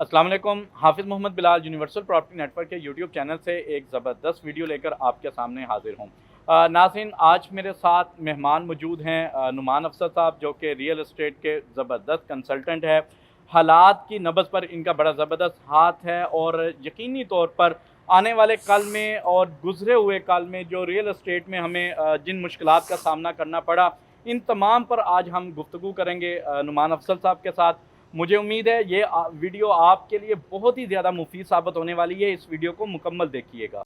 अस्सलाम वालेकुम। Hafiz Mohammad Bilal universal property network के यूट्यूब चैनल से एक ज़बरदस्त वीडियो लेकर आपके सामने हाजिर हूँ। नाज़रीन, आज मेरे साथ मेहमान मौजूद हैं नुमान अफसर साहब, जो कि रियल एस्टेट के ज़बरदस्त कंसल्टेंट है। हालात की नब्ज़ पर इनका बड़ा ज़बरदस्त हाथ है और यकीनी तौर पर आने वाले कल में और गुज़रे हुए कल में जो रियल एस्टेट में हमें जिन मुश्किलात का सामना करना पड़ा, इन तमाम पर आज हम गुफ्तगू करेंगे नुमान अफसर साहब के साथ। मुझे उम्मीद है ये वीडियो आपके लिए बहुत ही ज़्यादा मुफीद साबित होने वाली है। इस वीडियो को मुकम्मल देखिएगा।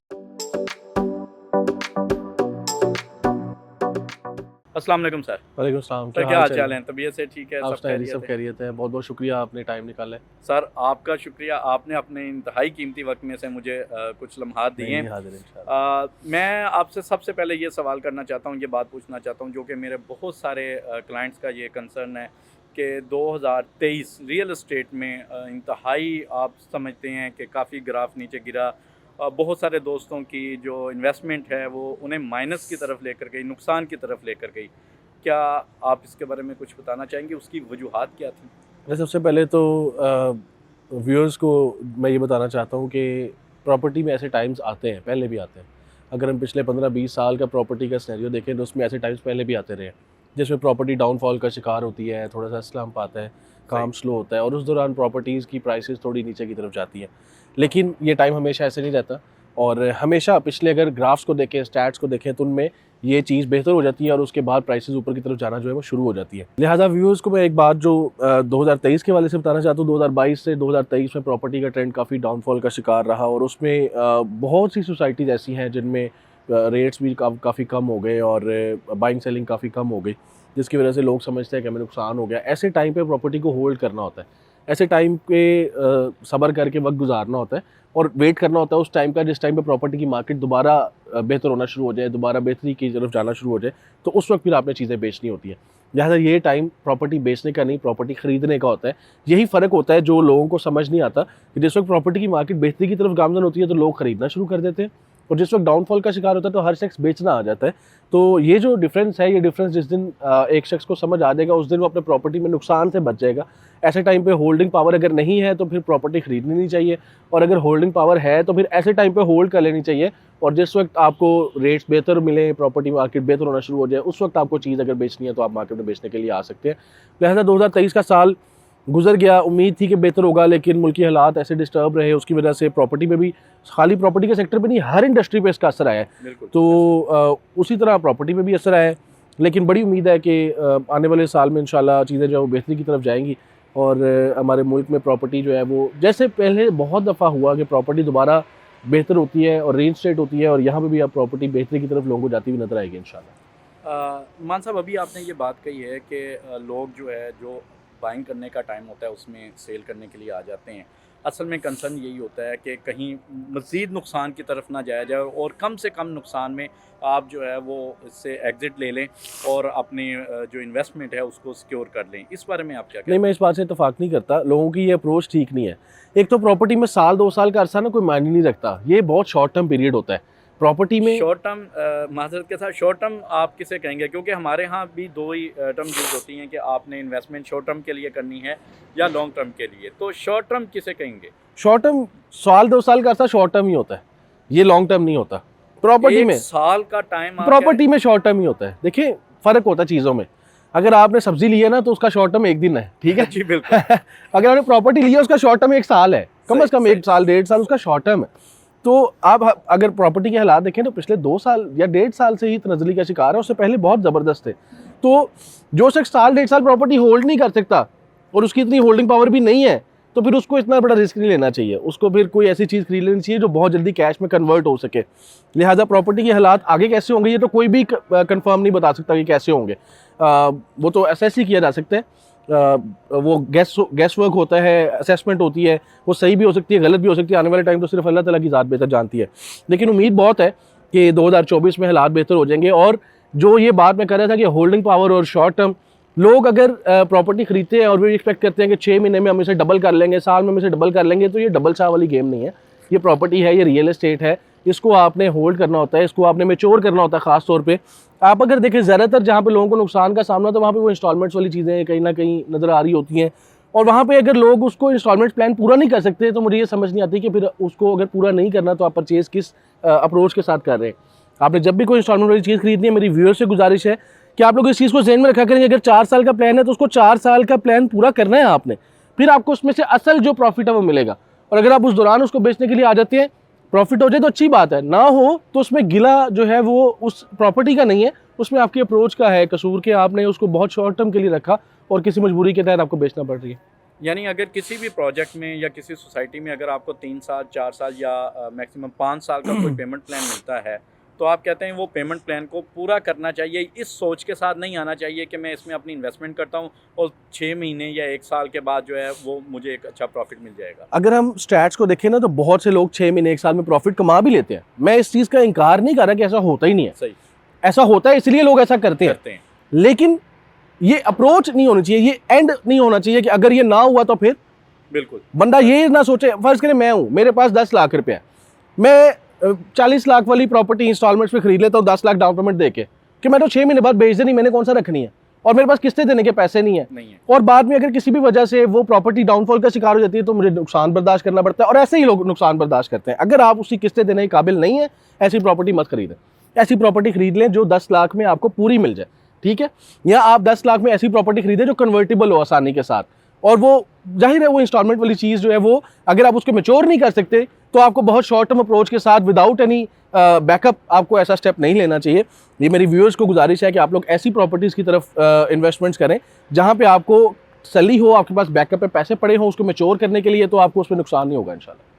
अस्सलाम वालेकुम सर। वालेकुम सलाम। सर, क्या हाल चाल है? तबीयत से ठीक है? सब खैरियत है। बहुत बहुत शुक्रिया, आपने टाइम निकाला है। सर, आपका शुक्रिया, आपने अपने इंतहाई कीमती वक्त में से मुझे कुछ लम्हात दिए हैं। मैं आपसे सबसे पहले ये सवाल करना चाहता हूँ, ये बात पूछना चाहता हूँ, जो कि मेरे बहुत सारे क्लाइंट्स का ये कंसर्न है कि 2023 रियल एस्टेट में इंतहाई आप समझते हैं कि काफ़ी ग्राफ नीचे गिरा। बहुत सारे दोस्तों की जो इन्वेस्टमेंट है वो उन्हें माइनस की तरफ लेकर गई, नुकसान की तरफ लेकर गई। क्या आप इसके बारे में कुछ बताना चाहेंगे? उसकी वजूहात क्या थी? मैं सबसे पहले तो व्यूअर्स को मैं ये बताना चाहता हूँ कि प्रॉपर्टी में ऐसे टाइम्स आते हैं, पहले भी आते हैं। अगर हम पिछले 15-20 साल का प्रॉपर्टी का सिनेरियो देखें तो उसमें ऐसे टाइम्स पहले भी आते रहे हैं, जिसमें प्रॉपर्टी डाउनफॉल का शिकार होती है, थोड़ा सा स्लम्प आता है, काम स्लो होता है और उस दौरान प्रॉपर्टीज़ की प्राइसेस थोड़ी नीचे की तरफ जाती हैं। लेकिन ये टाइम हमेशा ऐसे नहीं रहता और हमेशा पिछले अगर ग्राफ्स को देखें, स्टैट्स को देखें तो उनमें ये चीज़ बेहतर हो जाती है और उसके बाद प्राइसेस ऊपर की तरफ जाना जो है वो शुरू हो जाती है। लिहाजा व्यूअर्स को मैं एक बात जो 2023 के वाले से बताना चाहता हूँ, 2022 से 2023 में प्रॉपर्टी का ट्रेंड काफ़ी डाउनफॉल का शिकार रहा और उसमें बहुत सी सोसाइटीज़ ऐसी हैं जिनमें रेट्स भी काफ़ी कम हो गए और बाइंग सेलिंग काफ़ी कम हो गई, जिसकी वजह से लोग समझते हैं कि हमें नुकसान हो गया। ऐसे टाइम पे प्रॉपर्टी को होल्ड करना होता है, ऐसे टाइम पे सब्र करके वक्त गुजारना होता है और वेट करना होता है उस टाइम का जिस टाइम पे प्रॉपर्टी की मार्केट दोबारा बेहतर होना शुरू हो जाए, दोबारा बेहतरी की तरफ जाना शुरू हो जाए, तो उस वक्त फिर आपने चीज़ें बेचनी होती है। लिहाजा ये टाइम प्रॉपर्टी बेचने का नहीं, प्रॉपर्टी ख़रीदने का होता है। यही फ़र्क होता है जो लोगों को समझ नहीं आता कि जिस वक्त प्रॉपर्टी की मार्केट बेहतरी की तरफ गामजन होती है तो लोग ख़रीदना शुरू कर देते हैं और जिस वक्त डाउनफॉल का शिकार होता है तो हर शख्स बेचना आ जाता है। तो ये जो डिफरेंस है, ये डिफरेंस जिस दिन एक शख्स को समझ आ जाएगा उस दिन वो अपने प्रॉपर्टी में नुकसान से बच जाएगा। ऐसे टाइम पे होल्डिंग पावर अगर नहीं है तो फिर प्रॉपर्टी खरीदनी नहीं चाहिए और अगर होल्डिंग पावर है तो फिर ऐसे टाइम पे होल्ड कर लेनी चाहिए और जिस वक्त आपको रेट्स बेहतर मिले, प्रॉपर्टी मार्केट बेहतर होना शुरू हो जाए, उस वक्त आपको चीज़ अगर बेचनी है तो आप मार्केट में बेचने के लिए आ सकते हैं। लिहाजा 2023 का साल गुजर गया, उम्मीद थी कि बेहतर होगा लेकिन मुल्की हालात ऐसे डिस्टर्ब रहे, उसकी वजह से प्रॉपर्टी में भी, खाली प्रॉपर्टी के सेक्टर में नहीं, हर इंडस्ट्री पे इसका असर आया है। तो उसी तरह प्रॉपर्टी में भी असर आया है, लेकिन बड़ी उम्मीद है कि आने वाले साल में इंशाल्लाह चीज़ें जो है वो बेहतरी की तरफ जाएंगी और हमारे मुल्क में प्रॉपर्टी जो है वो जैसे पहले बहुत दफ़ा हुआ कि प्रॉपर्टी दोबारा बेहतर होती है और रेंज स्टेट होती है और यहाँ पर भी अब प्रॉपर्टी बेहतरी की तरफ लोगों को जाती हुई नजर आएगी इंशाल्लाह। मान साहब, अभी आपने ये बात कही है कि लोग जो है जो बाइंग करने का टाइम होता है उसमें सेल करने के लिए आ जाते हैं। असल में कंसर्न यही होता है कि कहीं मज़ीद नुकसान की तरफ ना जाया जाए और कम से कम नुकसान में आप जो है वो इससे एग्ज़िट ले लें और अपनी जो इन्वेस्टमेंट है उसको सिक्योर कर लें। इस बारे में आप क्या कहते हैं? नहीं, मैं इस बात से इत्तेफाक नहीं करता। लोगों की ये अप्रोच ठीक नहीं है। एक तो प्रॉपर्टी में साल 2 साल का अरसा ना कोई मायने नहीं रखता, ये बहुत शॉर्ट टर्म पीरियड होता है प्रॉपर्टी में। शॉर्ट टर्म, माजरत के साथ शॉर्ट टर्म आप किसे कहेंगे? क्योंकि हमारे यहाँ भी दो ही टर्म यूज़ होती हैं कि आपने इन्वेस्टमेंट शॉर्ट टर्म के लिए करनी है या लॉन्ग टर्म के लिए, तो शॉर्ट टर्म किसे कहेंगे? शॉर्ट टर्म साल 2 साल का अर्सा शॉर्ट टर्म ही होता है, ये लॉन्ग टर्म नहीं होता। प्रॉपर्टी में साल का टाइम, प्रॉपर्टी में शॉर्ट टर्म ही होता है। देखिए फ़र्क होता है चीज़ों में। अगर आपने सब्जी ली है ना तो उसका शॉर्ट टर्म 1 दिन है, ठीक है जी बिल्कुल। अगर आपने प्रॉपर्टी ली है उसका शॉर्ट टर्म 1 साल है, कम से कम 1 साल 1.5 साल उसका शॉर्ट टर्म है। तो आप अगर प्रॉपर्टी के हालात देखें तो पिछले 2 साल या 1.5 साल से ही तनज़्ज़ुली का शिकार है, उससे पहले बहुत ज़बरदस्त थे। तो जो शख्स साल 1.5 साल प्रॉपर्टी होल्ड नहीं कर सकता और उसकी इतनी होल्डिंग पावर भी नहीं है तो फिर उसको इतना बड़ा रिस्क नहीं लेना चाहिए। उसको फिर कोई ऐसी चीज़ खरीद लेनी चाहिए जो बहुत जल्दी कैश में कन्वर्ट हो सके। लिहाजा प्रॉपर्टी के हालात आगे कैसे होंगे ये तो कोई भी कंफर्म नहीं बता सकता कि कैसे होंगे। वो तो असेस ही किया जा सकता है। वो गैस वर्क होता है, असेसमेंट होती है, वो सही भी हो सकती है, गलत भी हो सकती है। आने वाले टाइम तो सिर्फ अल्लाह ताला की ज़ात बेहतर जानती है, लेकिन उम्मीद बहुत है कि 2024 में हालात बेहतर हो जाएंगे। और जो ये बात मैं कर रहा था कि होल्डिंग पावर और शॉर्ट टर्म, लोग अगर प्रॉपर्टी खरीदते हैं और भी एक्सपेक्ट करते हैं कि 6 महीने में हम इसे डबल कर लेंगे, साल में हम इसे डबल कर लेंगे, तो ये डबल चाह वाली गेम नहीं है। ये प्रॉपर्टी है, ये रियल एस्टेट है, इसको आपने होल्ड करना होता है, इसको आपने मैच्योर करना होता है। ख़ास तौर पे आप अगर देखें ज़्यादातर जहाँ पे लोगों को नुकसान का सामना, तो वहाँ पे वो इंस्टॉलमेंट्स वाली चीज़ें कहीं ना कहीं नज़र आ रही होती हैं और वहाँ पे अगर लोग उसको इंस्टॉलमेंट प्लान पूरा नहीं कर सकते तो मुझे ये समझ नहीं आती कि फिर उसको अगर पूरा नहीं करना तो आप परचेज़ किस अप्रोच के साथ कर रहे हैं। आपने जब भी कोई इंस्टॉलमेंट वाली चीज़ खरीदनी है, मेरी व्यूअर्स से गुजारिश है कि आप लोग इस चीज़ को ज़हन में रखा करेंगे, अगर 4 साल का प्लान है तो उसको 4 साल का प्लान पूरा करना है आपने, फिर आपको उसमें से असल जो प्रॉफिट है वो मिलेगा। और अगर आप उस दौरान उसको बेचने के लिए आ जाते हैं, प्रॉफिट हो जाए तो अच्छी बात है, ना हो तो उसमें गिला जो है वो उस प्रॉपर्टी का नहीं है, उसमें आपकी अप्रोच का है कसूर के, आपने उसको बहुत शॉर्ट टर्म के लिए रखा और किसी मजबूरी के तहत आपको बेचना पड़ रही है। यानी अगर किसी भी प्रोजेक्ट में या किसी सोसाइटी में अगर आपको 3 साल 4 साल या मैक्सिमम 5 साल का कोई पेमेंट प्लान मिलता है, तो आप कहते हैं वो पेमेंट प्लान को पूरा करना चाहिए, इस सोच के साथ नहीं आना चाहिए कि मैं इसमें अपनी इन्वेस्टमेंट करता हूँ और 6 महीने या 1 साल के बाद जो है वो मुझे एक अच्छा प्रॉफिट मिल जाएगा। अगर हम स्टैट्स को देखें ना तो बहुत से लोग 6 महीने 1 साल में प्रॉफिट कमा भी लेते हैं। मैं इस चीज़ का इनकार नहीं कर रहा कि ऐसा होता ही नहीं है, सही, ऐसा होता है इसलिए लोग ऐसा करते हैं। लेकिन ये अप्रोच नहीं होनी चाहिए, ये एंड नहीं होना चाहिए कि अगर ये ना हुआ तो फिर बिल्कुल बंदा ये ना सोचे, फर्ज करें मैं हूँ, मेरे पास 10 लाख रुपया है, मैं 40 लाख वाली प्रॉपर्टी इंस्टॉलमेंट्स पे खरीद लेता हूँ 10 लाख डाउन पेमेंट देके कि मैं तो 6 महीने बाद बेच देनी, मैंने कौन सा रखनी है, और मेरे पास किस्तें देने के पैसे नहीं है, और बाद में अगर किसी भी वजह से वो प्रॉपर्टी डाउनफॉल का शिकार हो जाती है तो मुझे नुकसान बर्दाश्त करना पड़ता है। और ऐसे ही लोग नुकसान बर्दाश्त करते हैं। अगर आप उसकी किस्तें देने के काबिल नहीं है, ऐसी प्रॉपर्टी मत खरीदें। ऐसी प्रॉपर्टी खरीद लें जो 10 लाख में आपको पूरी मिल जाए, ठीक है, या आप 10 लाख में ऐसी प्रॉपर्टी खरीदें जो कन्वर्टेबल हो आसानी के साथ। और वो जाहिर है वो इंस्टॉलमेंट वाली चीज़ जो है वो अगर आप उसको मैच्योर नहीं कर सकते तो आपको बहुत शॉर्ट टर्म अप्रोच के साथ विदाउट एनी बैकअप आपको ऐसा स्टेप नहीं लेना चाहिए। ये मेरी व्यूअर्स को गुजारिश है कि आप लोग ऐसी प्रॉपर्टीज़ की तरफ इन्वेस्टमेंट्स करें जहाँ पे आपको तसल्ली हो, आपके पास बैकअप पे पैसे पड़े हों उसको मैच्योर करने के लिए, तो आपको उसमें नुकसान नहीं होगा इंशाल्लाह।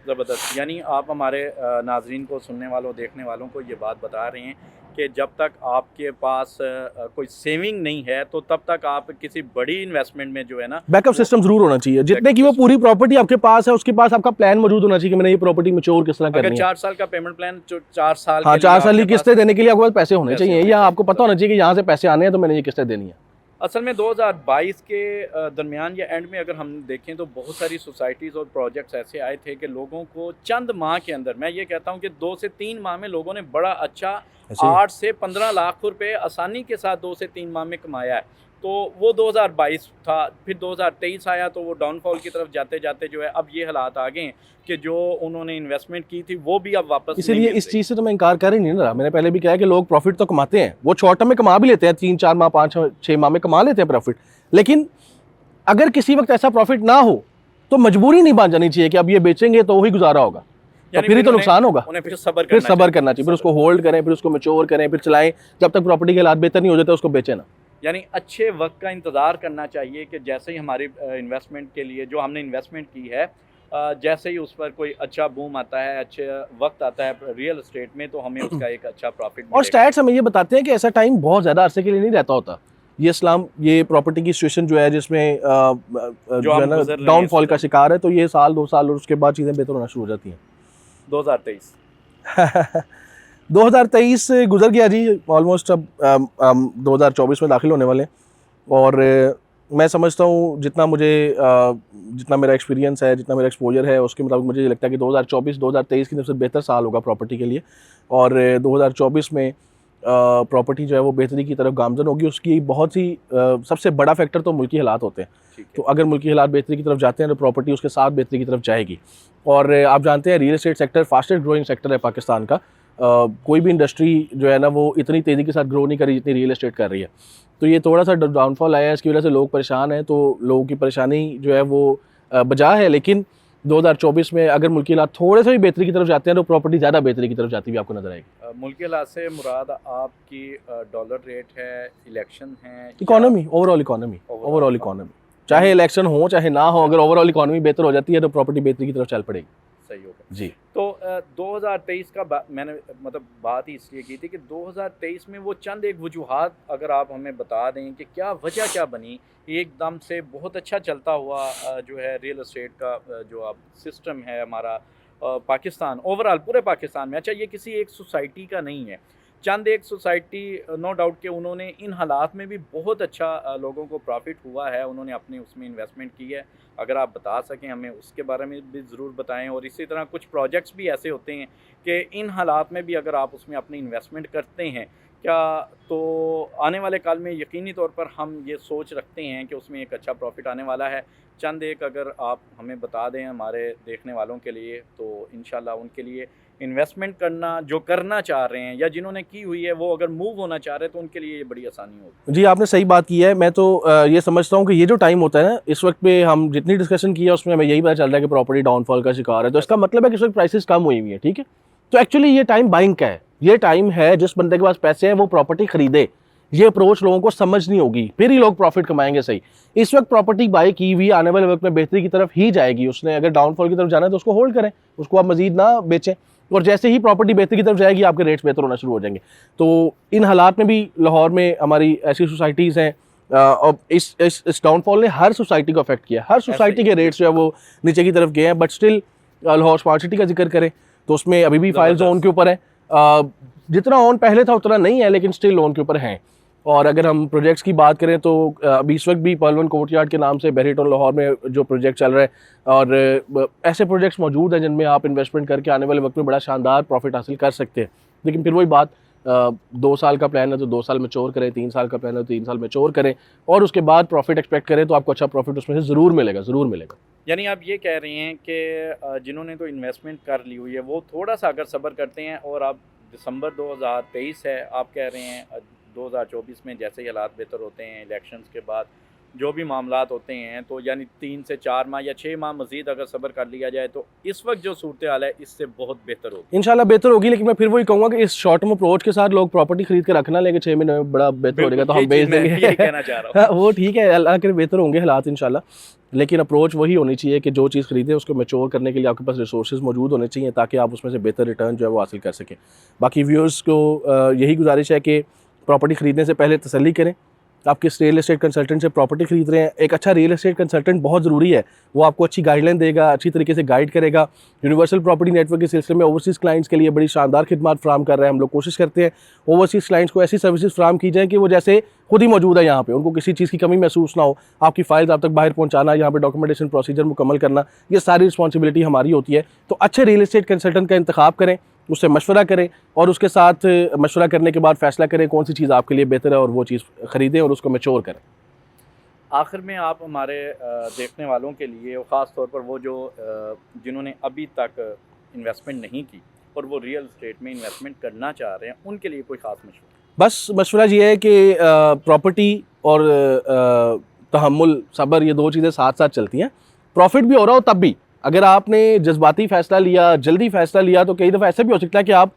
ज़बरदस्त। यानी आप हमारे नाजरीन को, सुनने वालों, देखने वालों को ये बात बता रहे हैं कि जब तक आपके पास कोई सेविंग नहीं है तो तब तक आप किसी बड़ी इन्वेस्टमेंट में जो है ना बैकअप सिस्टम जरूर होना चाहिए। जितने की वो पूरी प्रॉपर्टी आपके पास है उसके पास आपका प्लान मौजूद होना चाहिए कि मैंने ये प्रॉपर्टी मैच्योर किस तरह करनी है। अगर 4 साल का पेमेंट प्लान, जो 4 साल, हाँ, 4 साल की किस्तें देने के लिए आपके पास पैसे होने चाहिए, या आपको पता होना चाहिए कि यहाँ से पैसे आने हैं तो मैंने ये किस्तें देनी है। असल में 2022 के दरमियान या एंड में अगर हम देखें तो बहुत सारी सोसाइटीज़ और प्रोजेक्ट्स ऐसे आए थे कि लोगों को चंद माह के अंदर, मैं ये कहता हूँ कि 2 से 3 माह में लोगों ने बड़ा अच्छा 8 से 15 लाख रुपए आसानी के साथ 2 से 3 माह में कमाया है। तो वो 2022 था। फिर 2023 आया तो वो डाउनफॉल की तरफ जाते जाते जो है अब ये हालात आ गए हैं कि जो उन्होंने इन्वेस्टमेंट की थी वो भी अब वापस, इसीलिए इस चीज़ से तो मैं इनकार कर ही नहीं रहा। मैंने पहले भी कहा है कि लोग प्रॉफिट तो कमाते हैं, वो शॉर्ट टर्म में कमा भी लेते हैं, 3-4 माह 5-6 माह में कमा लेते हैं प्रॉफिट, लेकिन अगर किसी वक्त ऐसा प्रॉफिट ना हो तो मजबूरी नहीं बन जानी चाहिए कि अब ये बेचेंगे तो वही गुजारा होगा, तो फिर ही तो नुकसान होगा। फिर सब्र करना चाहिए, फिर उसको होल्ड करें, फिर उसको मैच्योर करें, फिर चलाएं, जब तक प्रॉपर्टी के हालात बेहतर नहीं हो जाते उसको बेचें ना। यानी अच्छे वक्त का इंतज़ार करना चाहिए कि जैसे ही हमारी इन्वेस्टमेंट के लिए जो हमने इन्वेस्टमेंट की है, जैसे ही उस पर कोई अच्छा बूम आता है, अच्छे वक्त आता है रियल एस्टेट में, तो हमें उसका एक अच्छा प्रॉफिट मिलेगा। और स्टैट्स हमें ये बताते हैं कि ऐसा टाइम बहुत ज़्यादा अरसे के लिए नहीं रहता होता। ये इस्लाम, ये प्रॉपर्टी की सिचुएशन जो है जिसमें जो है ना डाउनफॉल का शिकार है, तो ये साल 2 साल और उसके बाद चीज़ें बेहतर होना शुरू हो जाती हैं। 2023 2023 गुजर गया जी, ऑलमोस्ट अब 2024 में दाखिल होने वाले हैं। और मैं समझता हूँ जितना मेरा एक्सपीरियंस है, जितना मेरा एक्सपोजर है, उसके मुताबिक मुझे लगता है कि 2024-2023 की सबसे बेहतर साल होगा प्रॉपर्टी के लिए। और 2024 में प्रॉपर्टी जो है वो बेहतरी की तरफ गामजन होगी। उसकी बहुत ही सबसे बड़ा फैक्टर तो मुल्की हालात होते हैं। तो अगर मुल्की हालात बेहतरी की तरफ जाते हैं तो प्रॉपर्टी उसके साथ बेहतरी की तरफ जाएगी। और आप जानते हैं real estate sector fastest growing sector है पाकिस्तान का। कोई भी इंडस्ट्री जो है ना वो इतनी तेज़ी के साथ ग्रो नहीं कर रही जितनी रियल एस्टेट कर रही है। तो ये थोड़ा सा डाउनफॉल आया है, इसकी वजह से लोग परेशान हैं, तो लोगों की परेशानी जो है वो बजा है। लेकिन 2024 में अगर मुल्की हालात थोड़े से भी बेहतरी की तरफ जाते हैं तो प्रॉपर्टी ज़्यादा बेहतरी की तरफ जाती हुई आपको नजर आएगी। मुल्की हालात से मुराद आपकी डॉलर रेट है, इलेक्शन है, इकोनॉमी, ओवरऑल इकोनॉमी, चाहे इलेक्शन हो चाहे ना हो, अगर ओवरऑल इकोनॉमी बेहतर हो जाती है तो प्रॉपर्टी बेहतरी की तरफ चल पड़ेगी। सही होगा जी। तो 2023 का मैंने मतलब बात ही इसलिए की थी कि 2023 में वो चंद एक वजूहात अगर आप हमें बता दें कि क्या वजह क्या बनी एकदम से बहुत अच्छा चलता हुआ जो है रियल एस्टेट का जो अब सिस्टम है हमारा पाकिस्तान, ओवरऑल पूरे पाकिस्तान में। अच्छा, ये किसी एक सोसाइटी का नहीं है, चंद एक सोसाइटी नो डाउट कि उन्होंने इन हालात में भी बहुत अच्छा लोगों को प्रॉफिट हुआ है, उन्होंने अपने उसमें इन्वेस्टमेंट की है। अगर आप बता सकें हमें उसके बारे में भी ज़रूर बताएं। और इसी तरह कुछ प्रोजेक्ट्स भी ऐसे होते हैं कि इन हालात में भी अगर आप उसमें अपनी इन्वेस्टमेंट करते हैं क्या तो आने वाले काल में यकीनी तौर पर हम ये सोच रखते हैं कि उसमें एक अच्छा प्रॉफिट आने वाला है? चंद एक अगर आप हमें बता दें हमारे देखने वालों के लिए, तो इंशाल्लाह उनके लिए इन्वेस्टमेंट करना जो करना चाह रहे हैं या जिन्होंने की हुई है वो अगर मूव होना चाह रहे हैं तो उनके लिए ये बड़ी आसानी होगी। जी, आपने सही बात की है। मैं तो ये समझता हूँ कि ये जो टाइम होता है ना, इस वक्त पे हम जितनी डिस्कशन की है उसमें हमें यही पता चल रहा है कि प्रॉपर्टी डाउनफॉल का शिकार है, तो इसका मतलब है कि इस वक्त प्राइसेस कम हुई हुई है, ठीक है। तो एक्चुअली ये टाइम बाइंग का है, ये टाइम है जिस बंदे के पास पैसे हैं वो प्रॉपर्टी खरीदे। ये अप्रोच लोगों को समझनी होगी, फिर ही लोग प्रॉफिट कमाएंगे। सही, इस वक्त प्रॉपर्टी बाई की हुई आने वाले वक्त में बेहतरी की तरफ ही जाएगी। उसने अगर डाउनफॉल की तरफ जाना है तो उसको होल्ड करें, उसको आप मजीद ना बेचें, और जैसे ही प्रॉपर्टी बेहतरी की तरफ जाएगी आपके रेट्स बेहतर होना शुरू हो जाएंगे। तो इन हालात में भी लाहौर में हमारी ऐसी सोसाइटीज़ हैं, और इस डाउनफॉल ने हर सोसाइटी को अफेक्ट किया, हर सोसाइटी के रेट्स जो है वो नीचे की तरफ गए हैं। But still Lahore smart city का जिक्र करें तो उसमें अभी भी फाइल्स ऑन के ऊपर है। जितना ऑन पहले था उतना नहीं है, लेकिन स्टिल ऑन के ऊपर हैं। और अगर हम प्रोजेक्ट्स की बात करें तो अभी इस वक्त भी पर्ल 1 कोर्टयार्ड के नाम से बहरी टाउन लाहौर में जो प्रोजेक्ट चल रहा है, और ऐसे प्रोजेक्ट्स मौजूद हैं जिनमें आप इन्वेस्टमेंट करके आने वाले वक्त में बड़ा शानदार प्रॉफिट हासिल कर सकते हैं। लेकिन फिर वही बात, 2 साल का प्लान है तो 2 साल मैच्योर करें, 3 साल का प्लान है तो 3 साल मैच्योर करें, और उसके बाद प्रॉफिट एक्सपेक्ट करें तो आपको अच्छा प्रॉफिट उसमें से ज़रूर मिलेगा, ज़रूर मिलेगा। यानी आप ये कह रहे हैं कि जिन्होंने तो इन्वेस्टमेंट कर ली हुई है वो थोड़ा सा अगर सब्र करते हैं, और अब दिसंबर 2023 है, आप कह रहे हैं 2024 में जैसे ही हालात बेहतर होते हैं, इलेक्शंस के बाद जो भी मामलात होते हैं, तो यानी 3 से 4 माह या 6 माह मज़ीद अगर सब्र कर लिया जाए तो इस वक्त जो सूरत हाल है इससे बहुत बेहतर होगी, इंशाल्लाह बेहतर होगी। लेकिन मैं फिर वही कहूँगा कि इस शॉर्ट टर्म अप्रोच के साथ लोग प्रॉपर्टी खरीद के रखना, लेकिन 6 महीने में बड़ा बेहतर हो जाएगा तो हम बेच देंगे, यही कहना चाह रहा हूँ। वो ठीक है, अल्लाह के बेहतर होंगे हालात इंशाल्लाह। लेकिन अप्रोच वही होनी चाहिए कि जो चीज़ खरीदे उसको मैच्योर करने के लिए आपके पास रिसोर्सेज मौजूद होने चाहिए, ताकि आप उसमें से बेहतर रिटर्न जो है वो हासिल कर सकें। बाकी व्यूअर्स को यही गुजारिश है कि प्रॉपर्टी खरीदने से पहले तसल्ली करें। आप किस रियल एस्टेट कंसल्टेंट से प्रॉपर्टी खरीद रहे हैं, एक अच्छा रियल एस्टेट कंसल्टेंट बहुत ज़रूरी है। वो आपको अच्छी गाइडलाइन देगा, अच्छी तरीके से गाइड करेगा। यूनिवर्सल प्रॉपर्टी नेटवर्क के सिलसिले में ओवरसीज़ क्लाइंट्स के लिए बड़ी शानदार खिदमत फ्राहम कर रहे हैं। हम लोग कोशिश करते हैं ओवरसीज़ क्लाइंट्स को ऐसी सर्विसेज फ्राहम की जाए कि वो जैसे खुद ही मौजूद है यहाँ पे, उनको किसी चीज़ की कमी महसूस ना हो। आपकी फाइल्स आप तक बाहर पहुँचाना, यहाँ पे डॉक्यूमेंटेशन प्रोसीजर मुकम्मल करना, ये सारी रिस्पॉन्सिबिलिटी हमारी होती है। तो अच्छे रियल एस्टेट कंसल्टेंट का इंतखाब करें, उससे मशवरा करें, और उसके साथ मशवरा करने के बाद फ़ैसला करें कौन सी चीज़ आपके लिए बेहतर है, और वो चीज़ ख़रीदें और उसको मैच्योर करें। आखिर में आप हमारे देखने वालों के लिए, और ख़ास तौर पर वो जो जिन्होंने अभी तक इन्वेस्टमेंट नहीं की और वो रियल एस्टेट में इन्वेस्टमेंट करना चाह रहे हैं, उनके लिए कोई ख़ास मशवरा? बस मशवरा ये है कि प्रॉपर्टी और तहम्मुल, सब्र, ये 2 चीज़ें साथ साथ चलती हैं। प्रॉफिट भी हो रहा हो तब भी अगर आपने जज्बाती फ़ैसला लिया, जल्दी फ़ैसला लिया, तो कई दफ़ा ऐसा भी हो सकता है कि आप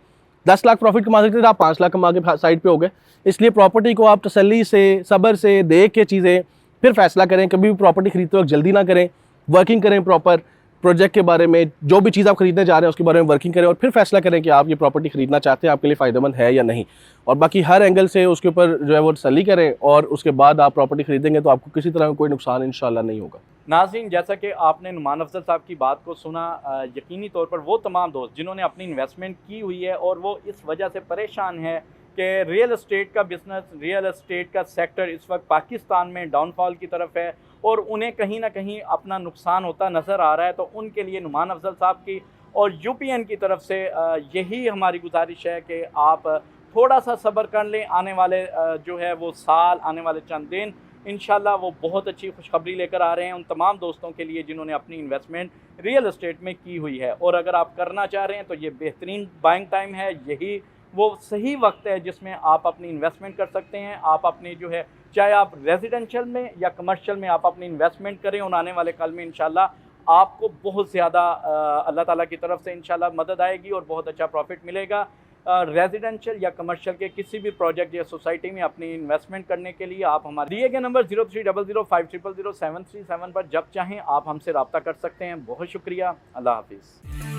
10 लाख प्रॉफिट कमा सकते थे, आप 5 लाख कमा के साइड पे हो गए। इसलिए प्रॉपर्टी को आप तसल्ली से, सब्र से देख के चीज़ें फिर फ़ैसला करें। कभी भी प्रॉपर्टी खरीदते वक्त जल्दी ना करें, वर्किंग करें प्रॉपर प्रोजेक्ट के बारे में, जो भी चीज़ आप खरीदने जा रहे हैं उसके बारे में वर्किंग करें, और फिर फैसला करें कि आप ये प्रॉपर्टी खरीदना चाहते हैं, आपके लिए फ़ायदेमंद है या नहीं। और बाकी हर एंगल से उसके ऊपर जो है वो तसल्ली करें, और उसके बाद आप प्रॉपर्टी खरीदेंगे तो आपको किसी तरह का कोई नुकसान इंशाल्लाह नहीं होगा। नाज़रीन, जैसा कि आपने नुमान अफजल साहब की बात को सुना, यकीनी तौर पर वो तमाम दोस्त जिन्होंने अपनी इन्वेस्टमेंट की हुई है और वो इस वजह से परेशान है कि रियल एस्टेट का बिज़नेस, रियल एस्टेट का सेक्टर इस वक्त पाकिस्तान में डाउनफॉल की तरफ है और उन्हें कहीं ना कहीं अपना नुकसान होता नज़र आ रहा है, तो उनके लिए नुमान अफजल साहब की और यूपीएन की तरफ से यही हमारी गुजारिश है कि आप थोड़ा सा सब्र कर लें। आने वाले जो है वो साल, आने वाले चंद दिन इंशाल्लाह वो बहुत अच्छी खुशखबरी लेकर आ रहे हैं उन तमाम दोस्तों के लिए जिन्होंने अपनी इन्वेस्टमेंट रियल एस्टेट में की हुई है। और अगर आप करना चाह रहे हैं तो ये बेहतरीन बाइंग टाइम है, यही वो सही वक्त है जिसमें आप अपनी इन्वेस्टमेंट कर सकते हैं। आप अपनी जो है, चाहे आप रेजिडेंशियल में या कमर्शियल में आप अपनी इन्वेस्टमेंट करें, और आने वाले कल में इंशाल्लाह आपको बहुत ज़्यादा अल्लाह ताला की तरफ से इंशाल्लाह मदद आएगी और बहुत अच्छा प्रॉफिट मिलेगा। रेजिडेंशियल या कमर्शियल के किसी भी प्रोजेक्ट या सोसाइटी में अपनी इन्वेस्टमेंट करने के लिए आप हमारे दिए गए नंबर 0300500737 पर जब चाहें आप हमसे रब्ता कर सकते हैं। बहुत शुक्रिया, अल्लाह हाफिज़।